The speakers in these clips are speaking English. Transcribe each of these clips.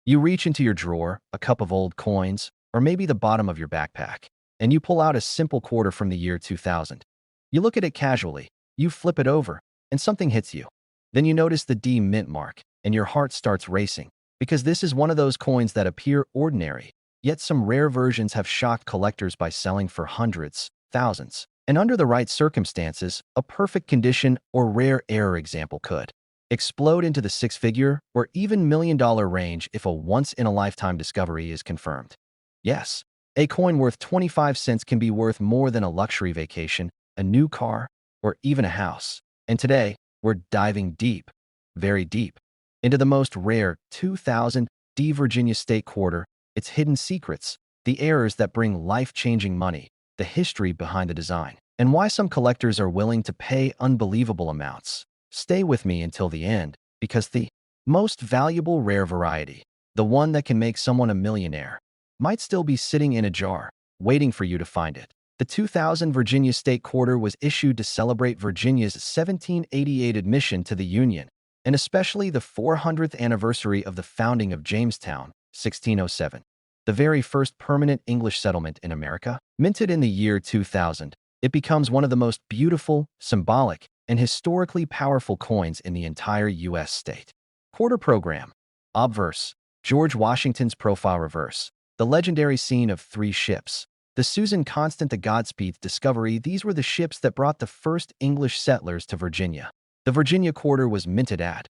You reach into your drawer, a cup of old coins, or maybe the bottom of your backpack, and you pull out a simple quarter from the year 2000. You look at it casually, you flip it over, and something hits you. Then you notice the D mint mark, and your heart starts racing, because this is one of those coins that appear ordinary, yet some rare versions have shocked collectors by selling for hundreds, thousands. And under the right circumstances, a perfect condition or rare error example could explode into the six-figure or even million-dollar range if a once-in-a-lifetime discovery is confirmed. Yes, a coin worth 25 cents can be worth more than a luxury vacation, a new car, or even a house. And today, we're diving deep, very deep, into the most rare 2000 D Virginia State Quarter, its hidden secrets, the errors that bring life-changing money, the history behind the design, and why some collectors are willing to pay unbelievable amounts. Stay with me until the end, because the most valuable rare variety, the one that can make someone a millionaire, might still be sitting in a jar, waiting for you to find it. The 2000 Virginia State Quarter was issued to celebrate Virginia's 1788 admission to the Union, and especially the 400th anniversary of the founding of Jamestown, 1607. The very first permanent English settlement in America. Minted in the year 2000, it becomes one of the most beautiful, symbolic, and historically powerful coins in the entire U.S. state. Quarter Program. Obverse. George Washington's profile reverse. The legendary scene of three ships. The Susan Constant, the Godspeed, Discovery. These were the ships that brought the first English settlers to Virginia. The Virginia Quarter was minted at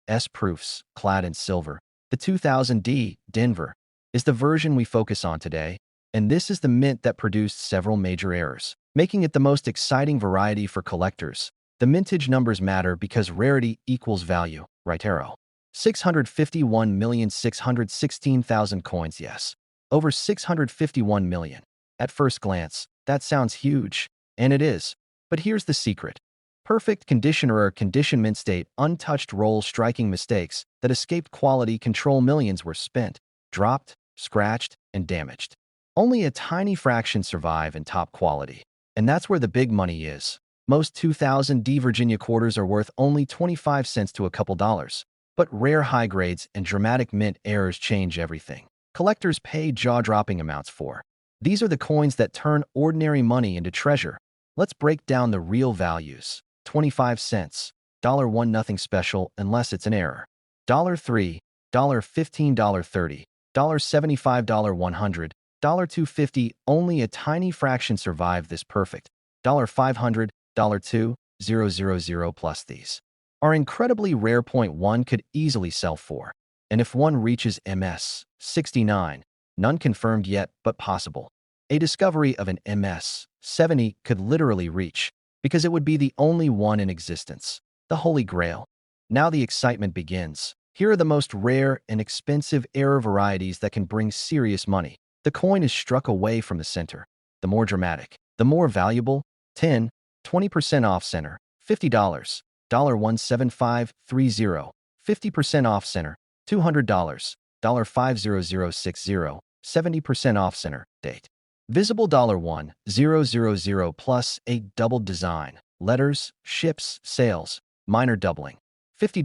S. Proofs, clad in silver. The 2000 D. Denver is the version we focus on today, and this is the mint that produced several major errors, making it the most exciting variety for collectors. The mintage numbers matter because rarity equals value, right arrow. 651,616,000 coins, yes. Over 651 million. At first glance, that sounds huge, and it is. But here's the secret. Perfect condition or condition mint state, untouched roll striking mistakes that escaped quality control. Millions were spent, dropped, scratched, and damaged. Only a tiny fraction survive in top quality. And that's where the big money is. Most 2000 D Virginia quarters are worth only 25 cents to a couple dollars. But rare high grades and dramatic mint errors change everything. Collectors pay jaw-dropping amounts for. These are the coins that turn ordinary money into treasure. Let's break down the real values. 25 cents. $1 nothing special unless it's an error. $3, $15, $30, $75, $100, $250, only a tiny fraction survive this perfect. $500, $2, 000 plus these are incredibly rare. Point one could easily sell for. And if one reaches MS 69, none confirmed yet, but possible. A discovery of an MS 70 could literally reach, because it would be the only one in existence. The Holy Grail. Now the excitement begins. Here are the most rare and expensive error varieties that can bring serious money. The coin is struck away from the center. The more dramatic, the more valuable. 10, 20% off center. $50, $17530. 50% off center. $200, $50060. 70% off center. Date. Visible $1,000 plus a doubled design. Letters, ships, sales, minor doubling. $50,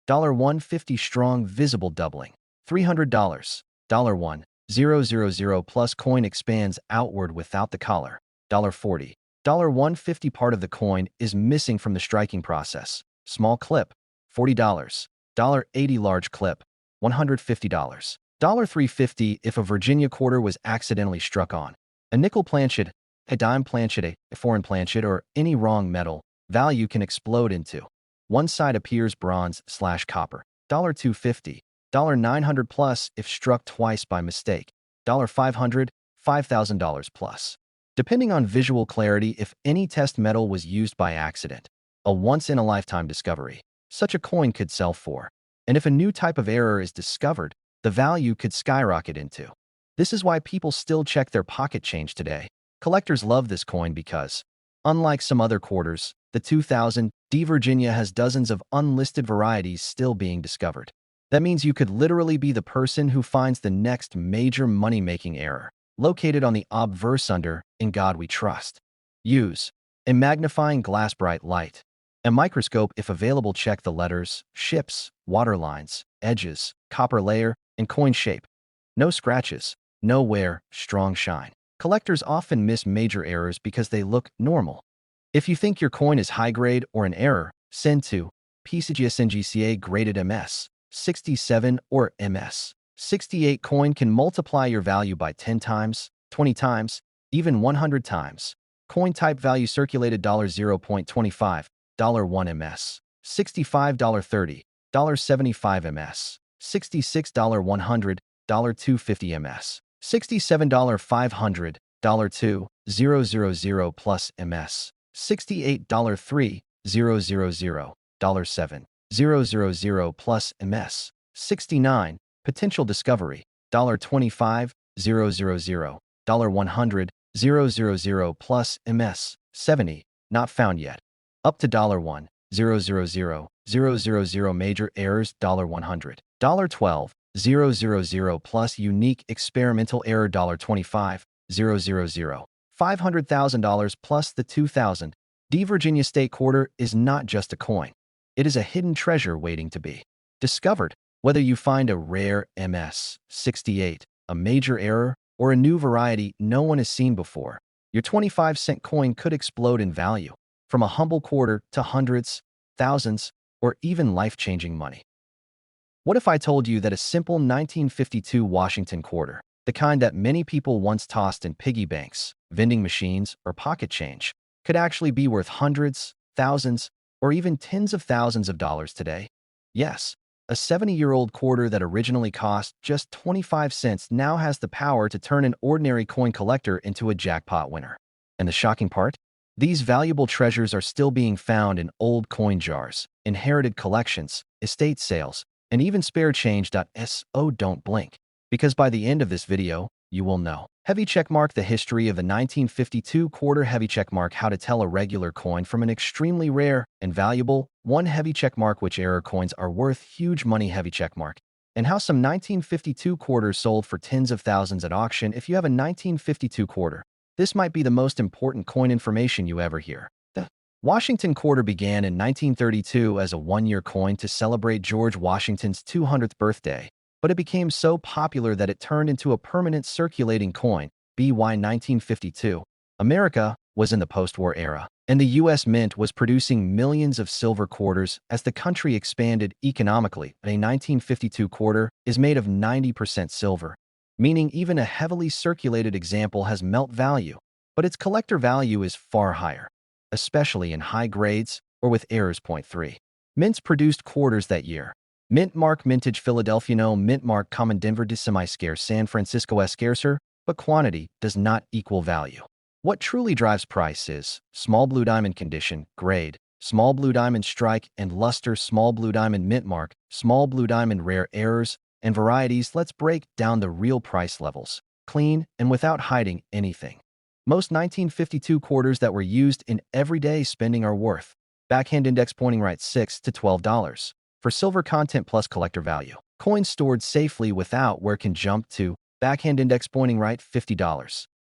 $150 strong visible doubling. $300, $1,000 plus coin expands outward without the collar. $40, $150 part of the coin is missing from the striking process. Small clip. $40, $80 large clip. $150. $350 if a Virginia quarter was accidentally struck on a nickel planchet, a dime planchet, a foreign planchet, or any wrong metal, value can explode into. One side appears bronze/copper. $250, $900 plus if struck twice by mistake. $500, $5,000 plus. Depending on visual clarity, if any test metal was used by accident, a once-in-a-lifetime discovery, such a coin could sell for. And if a new type of error is discovered, the value could skyrocket into. This is why people still check their pocket change today. Collectors love this coin because, unlike some other quarters, the 2000 D Virginia has dozens of unlisted varieties still being discovered. That means you could literally be the person who finds the next major money-making error. Located on the obverse under In God We Trust. Use a magnifying glass bright light. A microscope if available. Check the letters, ships, water lines, edges, copper layer, and coin shape. No scratches, no wear, strong shine. Collectors often miss major errors because they look normal. If you think your coin is high grade or an error, send to PCGSNGCA graded MS 67 or MS 68 coin can multiply your value by 10 times, 20 times, even 100 times. Coin type value circulated $0.25, $1 MS, $65, $30, $75 MS, $66, $100, $250 MS, $67, $500, $2,000 plus MS, $68, $3,000, $7,000 plus MS, 69, potential discovery, $25,000, $100, $000 plus MS, 70, not found yet. Up to $1, $000 major errors, $100, $12, $000 plus unique experimental error, $25, $000, $500,000 plus the 2000. D. Virginia State Quarter is not just a coin. It is a hidden treasure waiting to be discovered. Whether you find a rare MS 68, a major error, or a new variety no one has seen before, your 25-cent coin could explode in value, from a humble quarter to hundreds, thousands, or even life-changing money. What if I told you that a simple 1952 Washington quarter, the kind that many people once tossed in piggy banks, vending machines, or pocket change, could actually be worth hundreds, thousands, or even tens of thousands of dollars today? Yes, a 70-year-old quarter that originally cost just 25 cents now has the power to turn an ordinary coin collector into a jackpot winner. And the shocking part? These valuable treasures are still being found in old coin jars, inherited collections, estate sales, and even spare change. So don't blink, because by the end of this video, you will know. Heavy checkmark: the history of the 1952 quarter. Heavy checkmark: how to tell a regular coin from an extremely rare and valuable one. Heavy checkmark: which error coins are worth huge money. Heavy checkmark: and how some 1952 quarters sold for tens of thousands at auction. If you have a 1952 quarter, this might be the most important coin information you ever hear. The Washington quarter began in 1932 as a one-year coin to celebrate George Washington's 200th birthday, but it became so popular that it turned into a permanent circulating coin. By 1952, America was in the post-war era, and the U.S. Mint was producing millions of silver quarters as the country expanded economically. A 1952 quarter is made of 90% silver, meaning even a heavily circulated example has melt value, but its collector value is far higher, especially in high grades or with errors. 3. Mints produced quarters that year. Mint mark: mintage Philadelphia. No mint mark common Denver. Semi-scarce San Francisco. Scarcer, but quantity does not equal value. What truly drives price is small blue diamond condition, grade, small blue diamond strike and luster, small blue diamond mint mark, small blue diamond rare errors, and varieties. Let's break down the real price levels, clean and without hiding anything. Most 1952 quarters that were used in everyday spending are worth backhand index pointing right $6 to $12 for silver content plus collector value. Coins stored safely without wear can jump to backhand index pointing right $50,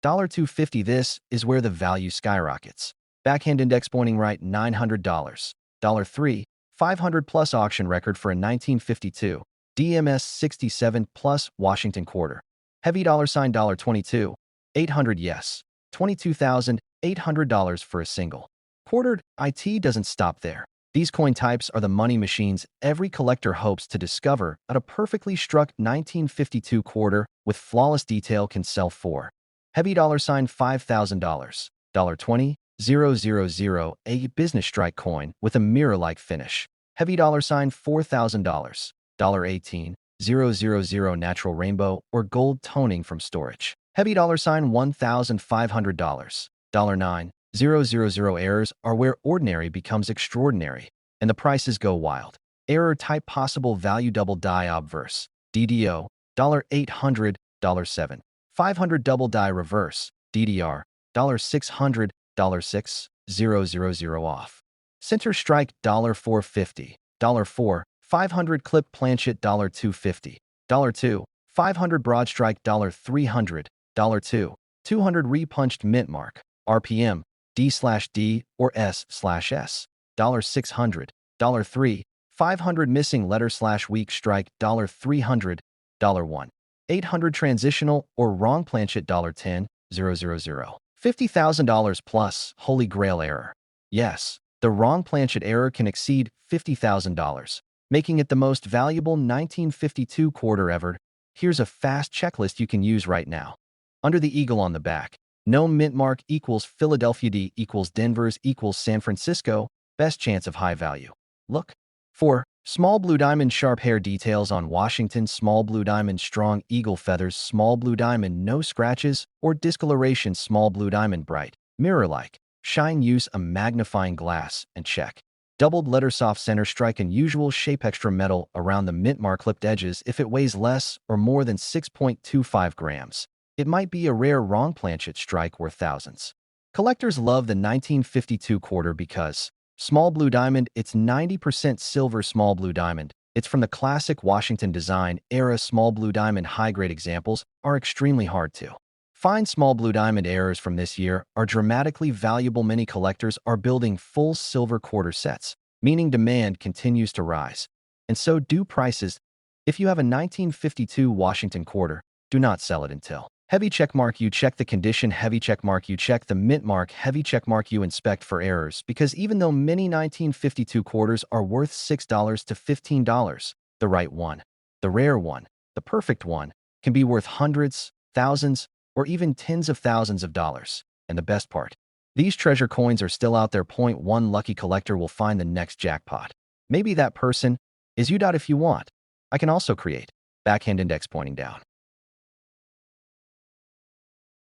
$250. This is where the value skyrockets. Backhand index pointing right $900, $3, $500 plus auction record for a 1952 DMS 67 plus Washington quarter. Heavy $22, 800. Yes, $22,800 for a single quartered. It doesn't stop there. These coin types are the money machines every collector hopes to discover. At a perfectly struck 1952 quarter with flawless detail can sell for heavy $5,000, $20,000, a business strike coin with a mirror-like finish. Heavy $4,000, $18,000 natural rainbow or gold toning from storage. Heavy $1,500, $9,000 errors are where ordinary becomes extraordinary, and the prices go wild. Error type: possible value double die obverse, DDO, $800, $7, 500 double die reverse, DDR, $600, $6,000 off. Center strike $450, $4, 500 clip planchet $250, $2, 500 broad strike $300, $2, 200 repunched mint mark, RPM, D/D or S/S, $600, $3, 500 missing letter / weak strike $300, $1. 800 transitional or wrong planchet $10, 000. $50,000 plus Holy Grail error. Yes, the wrong planchet error can exceed $50,000, making it the most valuable 1952 quarter ever. Here's a fast checklist you can use right now. Under the eagle on the back, no mint mark equals Philadelphia D equals Denver's equals San Francisco, best chance of high value. Look. 4. Small blue diamond sharp hair details on Washington, small blue diamond strong eagle feathers, small blue diamond no scratches or discoloration, small blue diamond bright, mirror-like, shine, use a magnifying glass and check. Doubled letter soft center strike unusual shape, extra metal around the mint mark, clipped edges. If it weighs less or more than 6.25 grams, it might be a rare wrong planchet strike worth thousands. Collectors love the 1952 quarter because small blue diamond, it's 90% silver small blue diamond. It's from the classic Washington design era. Small blue diamond high-grade examples are extremely hard to find. Small blue diamond errors from this year are dramatically valuable. Many collectors are building full silver quarter sets, meaning demand continues to rise. And so do prices. If you have a 1952 Washington quarter, do not sell it until heavy checkmark. You check the condition, heavy checkmark. You check the mint mark, heavy checkmark. You inspect for errors, because even though many 1952 quarters are worth $6 to $15, the right one, the rare one, the perfect one, can be worth hundreds, thousands, or even tens of thousands of dollars. And the best part, these treasure coins are still out there. Point one lucky collector will find the next jackpot. Maybe that person is you. If you want, I can also create backhand index pointing down.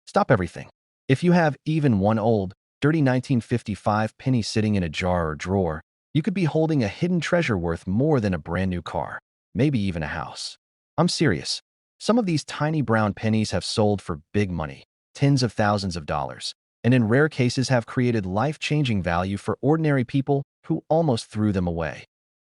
Stop everything. If you have even one old, dirty 1955 penny sitting in a jar or drawer, you could be holding a hidden treasure worth more than a brand new car, maybe even a house. I'm serious. Some of these tiny brown pennies have sold for big money, tens of thousands of dollars, and in rare cases have created life-changing value for ordinary people who almost threw them away.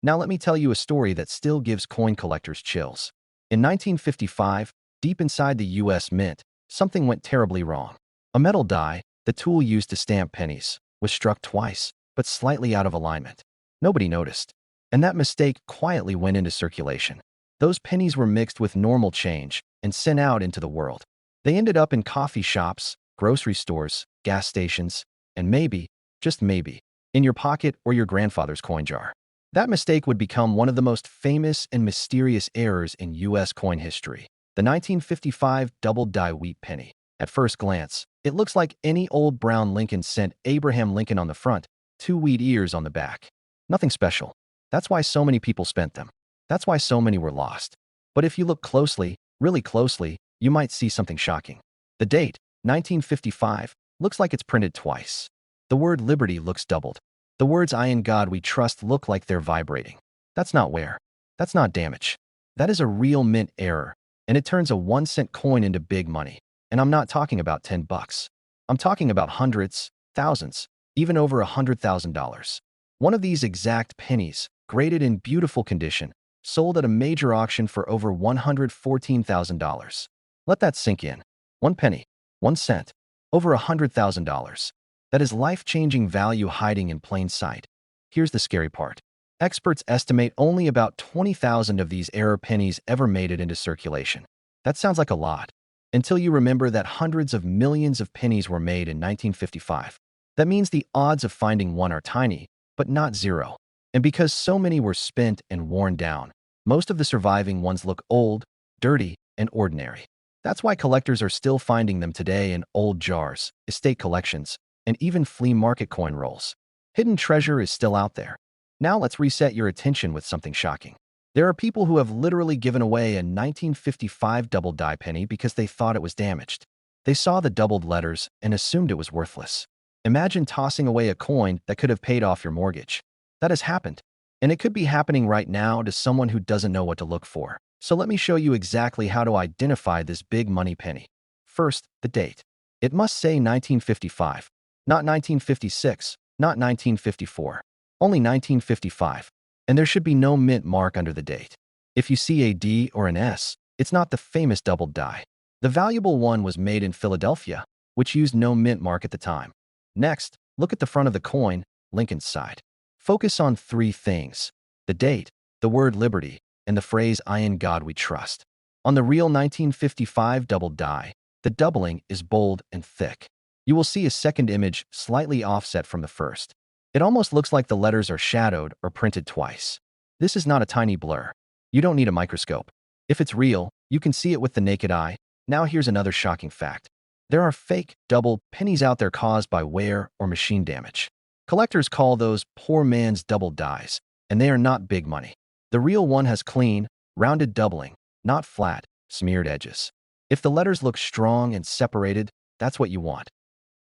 Now let me tell you a story that still gives coin collectors chills. In 1955, deep inside the U.S. Mint, something went terribly wrong. A metal die, the tool used to stamp pennies, was struck twice, but slightly out of alignment. Nobody noticed, and that mistake quietly went into circulation. Those pennies were mixed with normal change and sent out into the world. They ended up in coffee shops, grocery stores, gas stations, and maybe, just maybe, in your pocket or your grandfather's coin jar. That mistake would become one of the most famous and mysterious errors in U.S. coin history. The 1955 double die wheat penny. At first glance, it looks like any old brown Lincoln cent, Abraham Lincoln on the front, 2 wheat ears on the back. Nothing special. That's why so many people spent them. That's why so many were lost. But if you look closely, really closely, you might see something shocking. The date, 1955, looks like it's printed twice. The word liberty looks doubled. The words "I in God we trust" look like they're vibrating. That's not wear. That's not damage. That is a real mint error. And it turns a 1-cent coin into big money. And I'm not talking about $10. I'm talking about hundreds, thousands, even over $100,000. One of these exact pennies, graded in beautiful condition, sold at a major auction for over $114,000. Let that sink in. 1 penny, 1 cent, over $100,000. That is life-changing value hiding in plain sight. Here's the scary part. Experts estimate only about 20,000 of these error pennies ever made it into circulation. That sounds like a lot, until you remember that hundreds of millions of pennies were made in 1955. That means the odds of finding one are tiny, but not zero. And because so many were spent and worn down, most of the surviving ones look old, dirty, and ordinary. That's why collectors are still finding them today in old jars, estate collections, and even flea market coin rolls. Hidden treasure is still out there. Now let's reset your attention with something shocking. There are people who have literally given away a 1955 double die penny because they thought it was damaged. They saw the doubled letters and assumed it was worthless. Imagine tossing away a coin that could have paid off your mortgage. That has happened, and it could be happening right now to someone who doesn't know what to look for. So let me show you exactly how to identify this big money penny. First, the date. It must say 1955, not 1956, not 1954. Only 1955, and there should be no mint mark under the date. If you see a D or an S, it's not the famous double die. The valuable one was made in Philadelphia, which used no mint mark at the time. Next, look at the front of the coin, Lincoln's side. Focus on 3 things: the date, the word liberty, and the phrase "I in God we trust." On the real 1955 double die, the doubling is bold and thick. You will see a second image slightly offset from the first. It almost looks like the letters are shadowed or printed twice. This is not a tiny blur. You don't need a microscope. If it's real, you can see it with the naked eye. Now here's another shocking fact. There are fake, double pennies out there caused by wear or machine damage. Collectors call those poor man's double dies, and they are not big money. The real one has clean, rounded doubling, not flat, smeared edges. If the letters look strong and separated, that's what you want.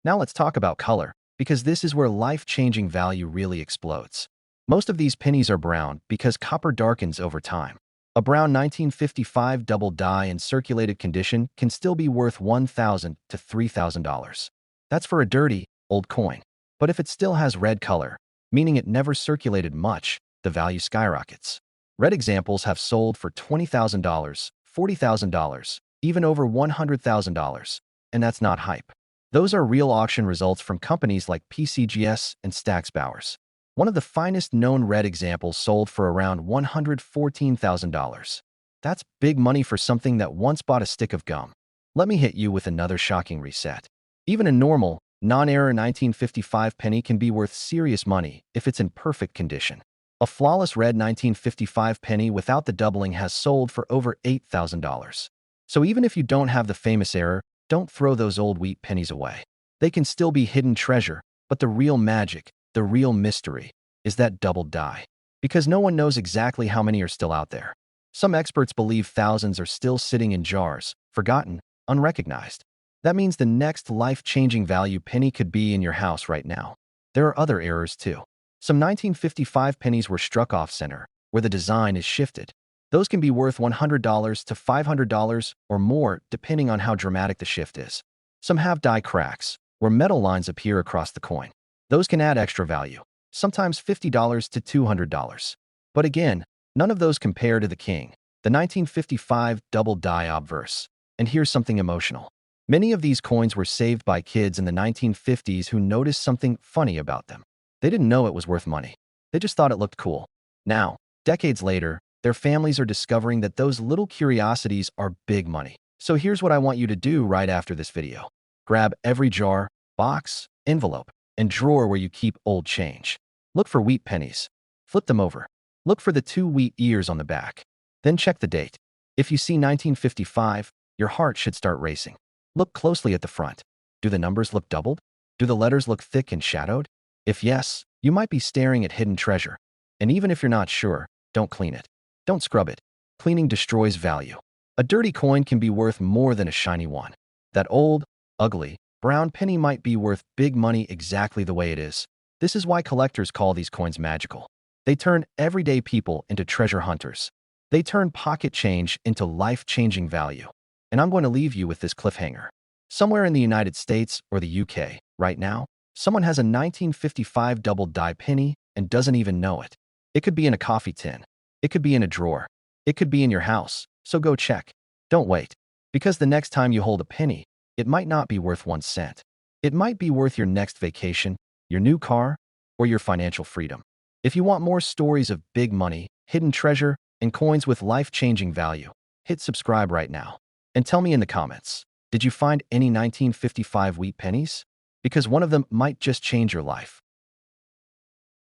Now let's talk about color, because this is where life-changing value really explodes. Most of these pennies are brown because copper darkens over time. A brown 1955 double die in circulated condition can still be worth $1,000 to $3,000. That's for a dirty, old coin. But if it still has red color, meaning it never circulated much, the value skyrockets. Red examples have sold for $20,000, $40,000, even over $100,000. And that's not hype. Those are real auction results from companies like PCGS and Stack's Bowers. One of the finest known red examples sold for around $114,000. That's big money for something that once bought a stick of gum. Let me hit you with another shocking reset. Even a normal, non-error 1955 penny can be worth serious money if it's in perfect condition. A flawless red 1955 penny without the doubling has sold for over $8,000. So even if you don't have the famous error, don't throw those old wheat pennies away. They can still be hidden treasure, but the real magic, the real mystery, is that double die. Because no one knows exactly how many are still out there. Some experts believe thousands are still sitting in jars, forgotten, unrecognized. That means the next life-changing value penny could be in your house right now. There are other errors too. Some 1955 pennies were struck off-center, where the design is shifted. Those can be worth $100 to $500 or more, depending on how dramatic the shift is. Some have die cracks, where metal lines appear across the coin. Those can add extra value, sometimes $50 to $200. But again, none of those compare to the king, the 1955 double die obverse. And here's something emotional. Many of these coins were saved by kids in the 1950s who noticed something funny about them. They didn't know it was worth money. They just thought it looked cool. Now, decades later, their families are discovering that those little curiosities are big money. So here's what I want you to do right after this video. Grab every jar, box, envelope, and drawer where you keep old change. Look for wheat pennies. Flip them over. Look for the 2 wheat ears on the back. Then check the date. If you see 1955, your heart should start racing. Look closely at the front. Do the numbers look doubled? Do the letters look thick and shadowed? If yes, you might be staring at hidden treasure. And even if you're not sure, don't clean it. Don't scrub it. Cleaning destroys value. A dirty coin can be worth more than a shiny one. That old, ugly, brown penny might be worth big money exactly the way it is. This is why collectors call these coins magical. They turn everyday people into treasure hunters. They turn pocket change into life-changing value. And I'm going to leave you with this cliffhanger. Somewhere in the United States or the UK, right now, someone has a 1955 double die penny and doesn't even know it. It could be in a coffee tin. It could be in a drawer. It could be in your house. So go check. Don't wait. Because the next time you hold a penny, it might not be worth 1 cent. It might be worth your next vacation, your new car, or your financial freedom. If you want more stories of big money, hidden treasure, and coins with life-changing value, hit subscribe right now. And tell me in the comments, did you find any 1955 wheat pennies? Because one of them might just change your life.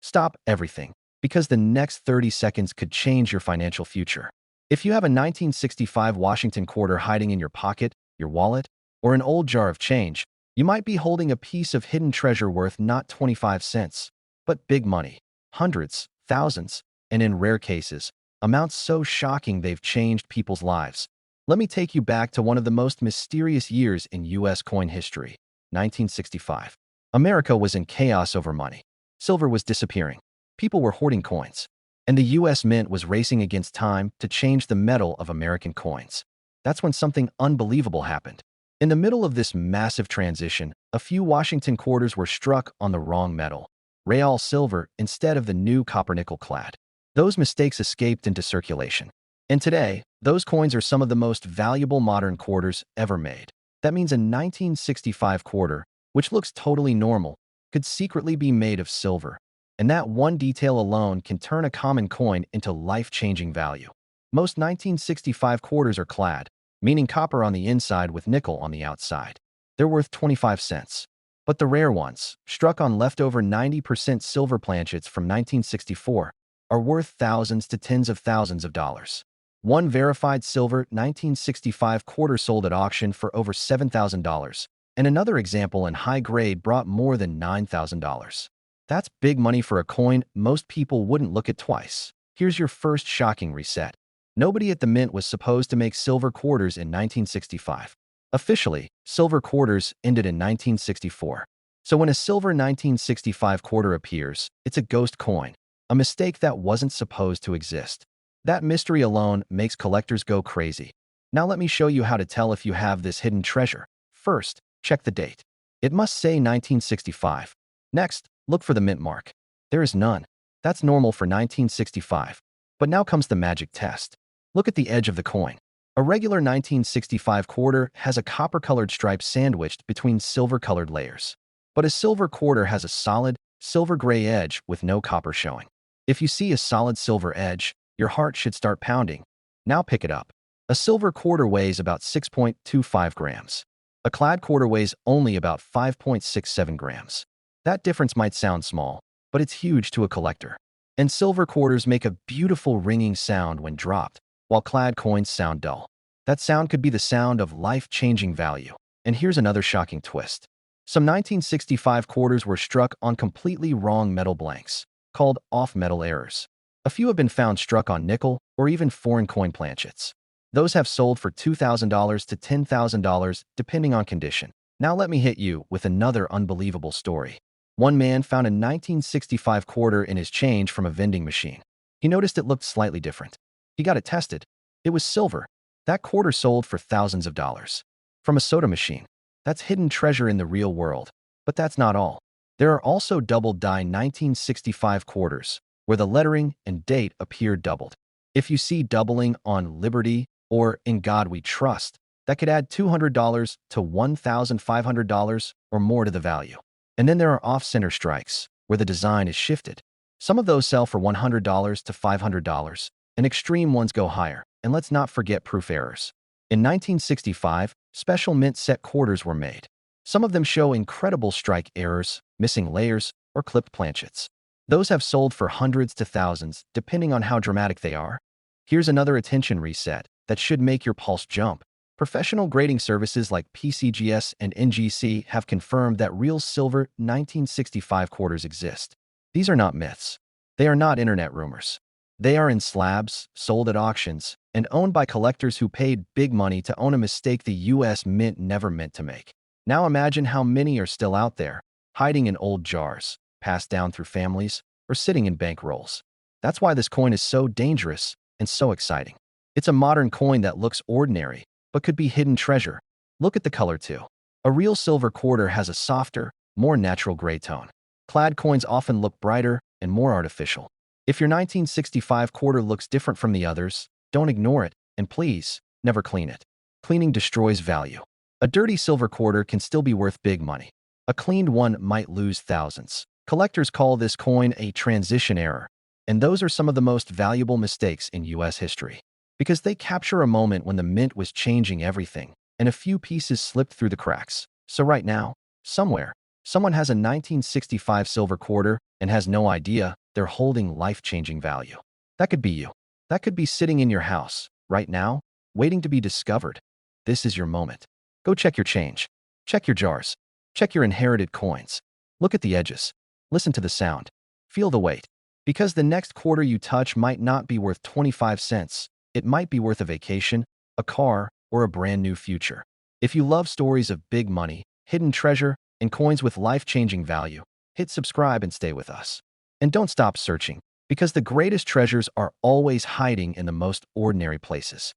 Stop everything, because the next 30 seconds could change your financial future. If you have a 1965 Washington quarter hiding in your pocket, your wallet, or an old jar of change, you might be holding a piece of hidden treasure worth not 25 cents, but big money, hundreds, thousands, and in rare cases, amounts so shocking they've changed people's lives. Let me take you back to one of the most mysterious years in U.S. coin history, 1965. America was in chaos over money. Silver was disappearing. People were hoarding coins. And the U.S. Mint was racing against time to change the metal of American coins. That's when something unbelievable happened. In the middle of this massive transition, a few Washington quarters were struck on the wrong metal, real silver instead of the new copper-nickel clad. Those mistakes escaped into circulation. And today, those coins are some of the most valuable modern quarters ever made. That means a 1965 quarter, which looks totally normal, could secretly be made of silver. And that one detail alone can turn a common coin into life-changing value. Most 1965 quarters are clad, meaning copper on the inside with nickel on the outside. They're worth 25 cents. But the rare ones, struck on leftover 90% silver planchets from 1964, are worth thousands to tens of thousands of dollars. One verified silver 1965 quarter sold at auction for over $7,000, and another example in high grade brought more than $9,000. That's big money for a coin most people wouldn't look at twice. Here's your first shocking reset. Nobody at the mint was supposed to make silver quarters in 1965. Officially, silver quarters ended in 1964. So when a silver 1965 quarter appears, it's a ghost coin, a mistake that wasn't supposed to exist. That mystery alone makes collectors go crazy. Now let me show you how to tell if you have this hidden treasure. First, check the date. It must say 1965. Next, look for the mint mark. There is none. That's normal for 1965. But now comes the magic test. Look at the edge of the coin. A regular 1965 quarter has a copper-colored stripe sandwiched between silver-colored layers. But a silver quarter has a solid, silver-gray edge with no copper showing. If you see a solid silver edge, your heart should start pounding. Now pick it up. A silver quarter weighs about 6.25 grams. A clad quarter weighs only about 5.67 grams. That difference might sound small, but it's huge to a collector. And silver quarters make a beautiful ringing sound when dropped, while clad coins sound dull. That sound could be the sound of life-changing value. And here's another shocking twist. Some 1965 quarters were struck on completely wrong metal blanks, called off-metal errors. A few have been found struck on nickel or even foreign coin planchets. Those have sold for $2,000 to $10,000 depending on condition. Now let me hit you with another unbelievable story. One man found a 1965 quarter in his change from a vending machine. He noticed it looked slightly different. He got it tested. It was silver. That quarter sold for thousands of dollars. From a soda machine. That's hidden treasure in the real world. But that's not all. There are also double-die 1965 quarters, where the lettering and date appear doubled. If you see doubling on Liberty or In God We Trust, that could add $200 to $1,500 or more to the value. And then there are off-center strikes, where the design is shifted. Some of those sell for $100 to $500, and extreme ones go higher. And let's not forget proof errors. In 1965, special mint set quarters were made. Some of them show incredible strike errors, missing layers, or clipped planchets. Those have sold for hundreds to thousands, depending on how dramatic they are. Here's another attention reset that should make your pulse jump. Professional grading services like PCGS and NGC have confirmed that real silver 1965 quarters exist. These are not myths. They are not internet rumors. They are in slabs, sold at auctions, and owned by collectors who paid big money to own a mistake the US Mint never meant to make. Now imagine how many are still out there, hiding in old jars, passed down through families, or sitting in bank rolls. That's why this coin is so dangerous and so exciting. It's a modern coin that looks ordinary, but could be hidden treasure. Look at the color too. A real silver quarter has a softer, more natural gray tone. Clad coins often look brighter and more artificial. If your 1965 quarter looks different from the others, don't ignore it, and please, never clean it. Cleaning destroys value. A dirty silver quarter can still be worth big money. A cleaned one might lose thousands. Collectors call this coin a transition error, and those are some of the most valuable mistakes in US history. Because they capture a moment when the mint was changing everything, and a few pieces slipped through the cracks. So right now, somewhere, someone has a 1965 silver quarter and has no idea they're holding life-changing value. That could be you. That could be sitting in your house, right now, waiting to be discovered. This is your moment. Go check your change. Check your jars. Check your inherited coins. Look at the edges. Listen to the sound. Feel the weight. Because the next quarter you touch might not be worth 25 cents. It might be worth a vacation, a car, or a brand new future. If you love stories of big money, hidden treasure, and coins with life-changing value, hit subscribe and stay with us. And don't stop searching, because the greatest treasures are always hiding in the most ordinary places.